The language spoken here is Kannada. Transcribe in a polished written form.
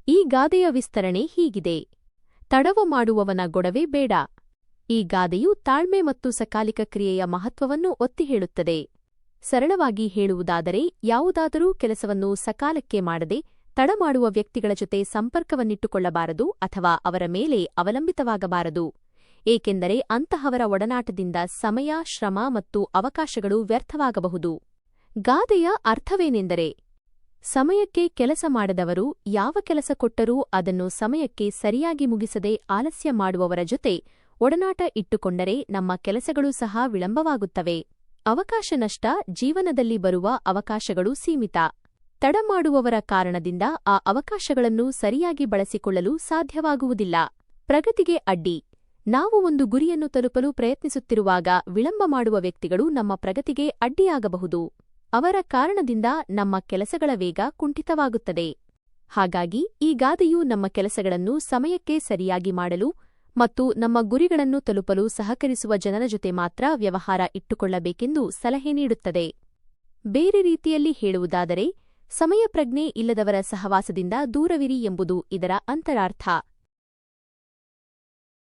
ಈ ಗಾದೆಯ ವಿಸ್ತರಣೆ ಹೀಗಿದೆ: ತಡವ ಮಾಡುವವನ ಗೊಡವೆ ಬೇಡ. ಈ ಗಾದೆಯು ತಾಳ್ಮೆ ಮತ್ತು ಸಕಾಲಿಕ ಕ್ರಿಯೆಯ ಮಹತ್ವವನ್ನು ಒತ್ತಿ ಹೇಳುತ್ತದೆ. ಸರಳವಾಗಿ ಹೇಳುವುದಾದರೆ, ಯಾವುದಾದರೂ ಕೆಲಸವನ್ನು ಸಕಾಲಕ್ಕೆ ಮಾಡದೆ ತಡಮಾಡುವ ವ್ಯಕ್ತಿಗಳ ಜೊತೆ ಸಂಪರ್ಕವನ್ನಿಟ್ಟುಕೊಳ್ಳಬಾರದು ಅಥವಾ ಅವರ ಮೇಲೆ ಅವಲಂಬಿತವಾಗಬಾರದು, ಏಕೆಂದರೆ ಅಂತಹವರ ಒಡನಾಟದಿಂದ ಸಮಯ, ಶ್ರಮ ಮತ್ತು ಅವಕಾಶಗಳು ವ್ಯರ್ಥವಾಗಬಹುದು. ಗಾದೆಯ ಅರ್ಥವೇನೆಂದರೆ, ಸಮಯಕ್ಕೆ ಕೆಲಸ ಮಾಡದವರು ಯಾವ ಕೆಲಸ ಕೊಟ್ಟರೂ ಅದನ್ನು ಸಮಯಕ್ಕೆ ಸರಿಯಾಗಿ ಮುಗಿಸದೆ ಆಲಸ್ಯ ಮಾಡುವವರ ಜೊತೆ ಒಡನಾಟ ಇಟ್ಟುಕೊಂಡರೆ ನಮ್ಮ ಕೆಲಸಗಳು ಸಹ ವಿಳಂಬವಾಗುತ್ತವೆ. ಅವಕಾಶ ನಷ್ಟ. ಜೀವನದಲ್ಲಿ ಬರುವ ಅವಕಾಶಗಳು ಸೀಮಿತ. ತಡಮಾಡುವವರ ಕಾರಣದಿಂದ ಆ ಅವಕಾಶಗಳನ್ನು ಸರಿಯಾಗಿ ಬಳಸಿಕೊಳ್ಳಲು ಸಾಧ್ಯವಾಗುವುದಿಲ್ಲ. ಪ್ರಗತಿಗೆ ಅಡ್ಡಿ. ನಾವು ಒಂದು ಗುರಿಯನ್ನು ತಲುಪಲು ಪ್ರಯತ್ನಿಸುತ್ತಿರುವಾಗ ವಿಳಂಬ ಮಾಡುವ ವ್ಯಕ್ತಿಗಳು ನಮ್ಮ ಪ್ರಗತಿಗೆ ಅಡ್ಡಿಯಾಗಬಹುದು. ಅವರ ಕಾರಣದಿಂದ ನಮ್ಮ ಕೆಲಸಗಳ ವೇಗ ಕುಂಠಿತವಾಗುತ್ತದೆ. ಹಾಗಾಗಿ ಈ ಗಾದೆಯು ನಮ್ಮ ಕೆಲಸಗಳನ್ನು ಸಮಯಕ್ಕೆ ಸರಿಯಾಗಿ ಮಾಡಲು ಮತ್ತು ನಮ್ಮ ಗುರಿಗಳನ್ನು ತಲುಪಲು ಸಹಕರಿಸುವ ಜನರ ಜೊತೆ ಮಾತ್ರ ವ್ಯವಹಾರ ಇಟ್ಟುಕೊಳ್ಳಬೇಕೆಂದು ಸಲಹೆ ನೀಡುತ್ತದೆ. ಬೇರೆ ರೀತಿಯಲ್ಲಿ ಹೇಳುವುದಾದರೆ, ಸಮಯಪ್ರಜ್ಞೆ ಇಲ್ಲದವರ ಸಹವಾಸದಿಂದ ದೂರವಿರಿ ಎಂಬುದು ಇದರ ಅಂತರಾರ್ಥ.